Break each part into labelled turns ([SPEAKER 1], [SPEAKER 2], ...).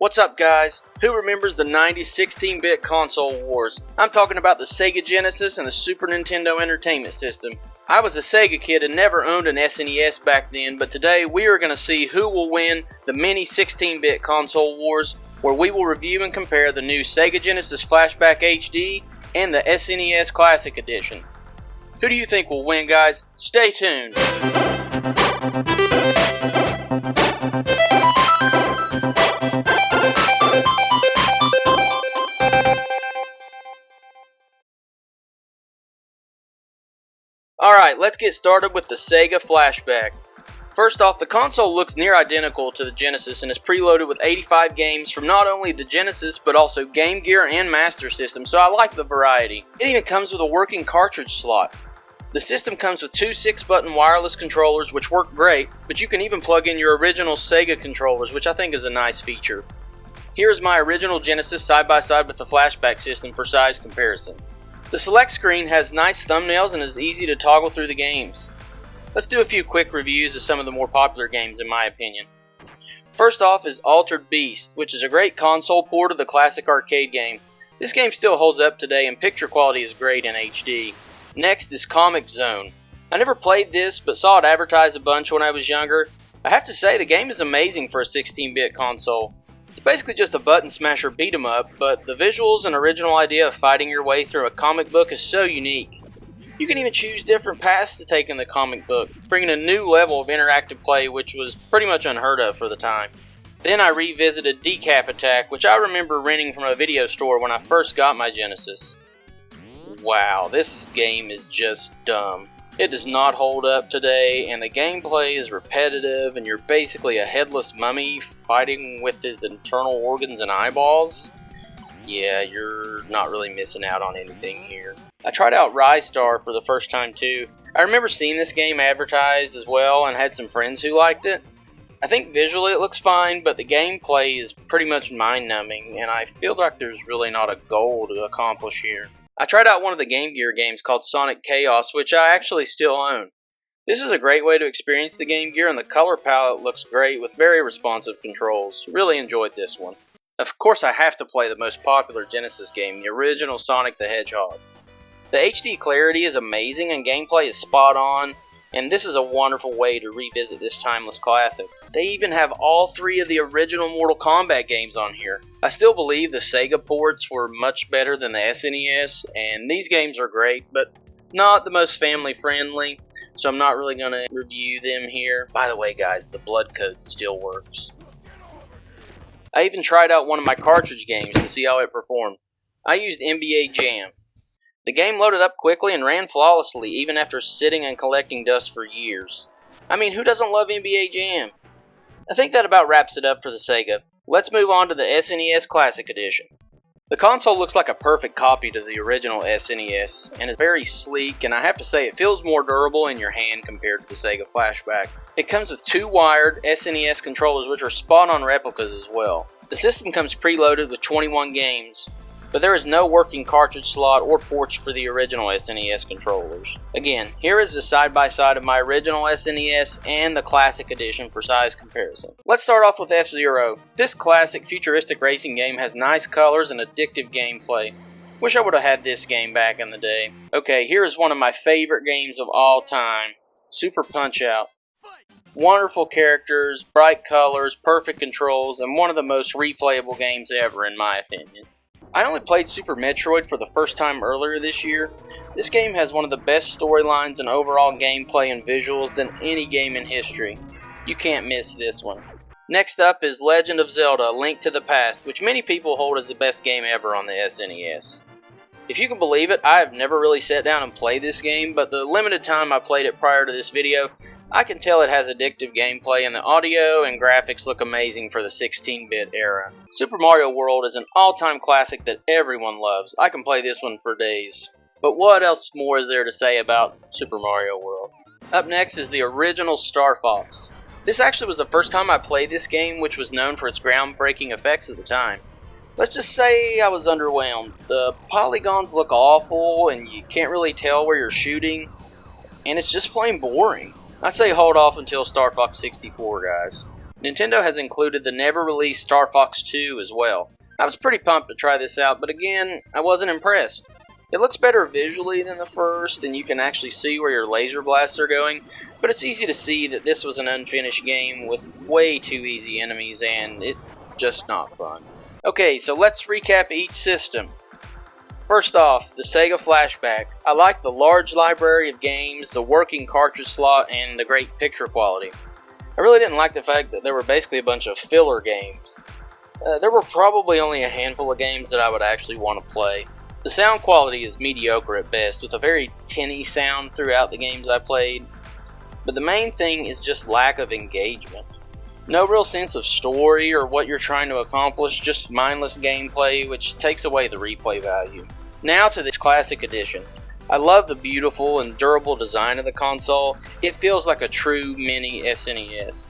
[SPEAKER 1] What's up, guys? Who remembers the 90s 16-bit console wars? I'm talking about the Sega Genesis and the Super Nintendo Entertainment System. I was a Sega kid and never owned an SNES back then, but today we are going to see who will win the mini 16-bit console wars, where we will review and compare the new Sega Genesis Flashback HD and the SNES Classic Edition. Who do you think will win, guys? Stay tuned! Alright, let's get started with the Sega Flashback. First off, the console looks near identical to the Genesis and is preloaded with 85 games from not only the Genesis but also Game Gear and Master System, so I like the variety. It even comes with a working cartridge slot. The system comes with two 6-button wireless controllers which work great, but you can even plug in your original Sega controllers, which I think is a nice feature. Here is my original Genesis side by side with the Flashback system for size comparison. The select screen has nice thumbnails and is easy to toggle through the games. Let's do a few quick reviews of some of the more popular games in my opinion. First off is Altered Beast, which is a great console port of the classic arcade game. This game still holds up today and picture quality is great in HD. Next is Comix Zone. I never played this but saw it advertised a bunch when I was younger. I have to say the game is amazing for a 16-bit console. It's basically just a button smasher beat 'em up, but the visuals and original idea of fighting your way through a comic book is so unique. You can even choose different paths to take in the comic book, bringing a new level of interactive play which was pretty much unheard of for the time. Then I revisited Decap Attack, which I remember renting from a video store when I first got my Genesis. Wow, this game is just dumb. It does not hold up today, and the gameplay is repetitive, and you're basically a headless mummy fighting with his internal organs and eyeballs. Yeah, you're not really missing out on anything here. I tried out Starr for the first time too. I remember seeing this game advertised as well and had some friends who liked it. I think visually it looks fine, but the gameplay is pretty much mind-numbing, and I feel like there's really not a goal to accomplish here. I tried out one of the Game Gear games called Sonic Chaos, which I actually still own. This is a great way to experience the Game Gear, and the color palette looks great with very responsive controls. Really enjoyed this one. Of course I have to play the most popular Genesis game, the original Sonic the Hedgehog. The HD clarity is amazing and gameplay is spot on, and this is a wonderful way to revisit this timeless classic. They even have all three of the original Mortal Kombat games on here. I still believe the Sega ports were much better than the SNES, and these games are great, but not the most family friendly, so I'm not really going to review them here. By the way guys, the blood code still works. I even tried out one of my cartridge games to see how it performed. I used NBA Jam. The game loaded up quickly and ran flawlessly even after sitting and collecting dust for years. I mean, who doesn't love NBA Jam? I think that about wraps it up for the Sega. Let's move on to the SNES Classic Edition. The console looks like a perfect copy to the original SNES and is very sleek, and I have to say it feels more durable in your hand compared to the Sega Flashback. It comes with two wired SNES controllers which are spot-on replicas as well. The system comes preloaded with 21 games, but there is no working cartridge slot or ports for the original SNES controllers. Again, here is the side-by-side of my original SNES and the Classic Edition for size comparison. Let's start off with FZero. This classic futuristic racing game has nice colors and addictive gameplay. Wish I would have had this game back in the day. Okay, here is one of my favorite games of all time, Super Punch-Out! Wonderful characters, bright colors, perfect controls, and one of the most replayable games ever in my opinion. I only played Super Metroid for the first time earlier this year. This game has one of the best storylines and overall gameplay and visuals than any game in history. You can't miss this one. Next up is Legend of Zelda: A Link to the Past, which many people hold as the best game ever on the SNES. If you can believe it, I have never really sat down and played this game, but the limited time I played it prior to this video, I can tell it has addictive gameplay and the audio and graphics look amazing for the 16-bit era. Super Mario World is an all-time classic that everyone loves. I can play this one for days. But what else more is there to say about Super Mario World? Up next is the original Star Fox. This actually was the first time I played this game, which was known for its groundbreaking effects at the time. Let's just say I was underwhelmed. The polygons look awful and you can't really tell where you're shooting, and it's just plain boring. I'd say hold off until Star Fox 64, guys. Nintendo has included the never-released Star Fox 2 as well. I was pretty pumped to try this out, but again, I wasn't impressed. It looks better visually than the first, and you can actually see where your laser blasts are going, but it's easy to see that this was an unfinished game with way too easy enemies, and it's just not fun. Okay, so let's recap each system. First off, the Sega Flashback. I like the large library of games, the working cartridge slot, and the great picture quality. I really didn't like the fact that there were basically a bunch of filler games. There were probably only a handful of games that I would actually want to play. The sound quality is mediocre at best, with a very tinny sound throughout the games I played. But the main thing is just lack of engagement. No real sense of story or what you're trying to accomplish, just mindless gameplay, which takes away the replay value. Now to this Classic Edition. I love the beautiful and durable design of the console. It feels like a true mini SNES.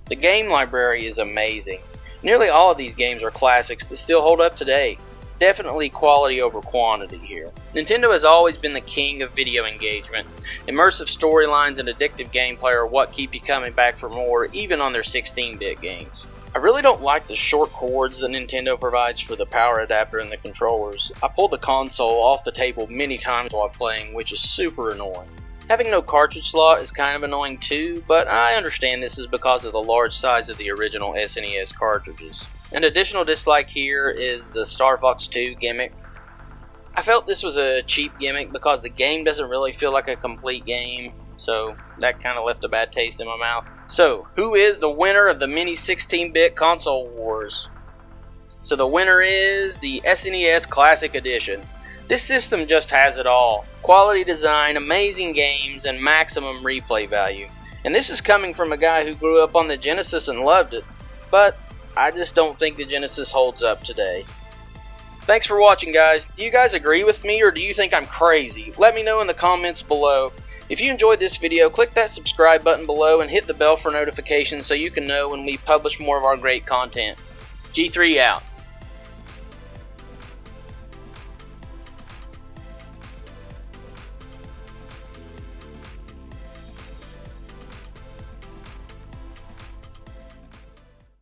[SPEAKER 1] The game library is amazing. Nearly all of these games are classics that still hold up today. Definitely quality over quantity here. Nintendo has always been the king of video engagement. Immersive storylines and addictive gameplay are what keep you coming back for more, even on their 16-bit games. I really don't like the short cords that Nintendo provides for the power adapter and the controllers. I pulled the console off the table many times while playing, which is super annoying. Having no cartridge slot is kind of annoying too, but I understand this is because of the large size of the original SNES cartridges. An additional dislike here is the Star Fox 2 gimmick. I felt this was a cheap gimmick because the game doesn't really feel like a complete game, so that kind of left a bad taste in my mouth. So, who is the winner of the mini 16-bit console wars? So the winner is the SNES Classic Edition. This system just has it all. Quality design, amazing games, and maximum replay value. And this is coming from a guy who grew up on the Genesis and loved it. But I just don't think the Genesis holds up today. Thanks for watching, guys. Do you guys agree with me, or do you think I'm crazy? Let me know in the comments below. If you enjoyed this video, click that subscribe button below and hit the bell for notifications so you can know when we publish more of our great content. G3 out.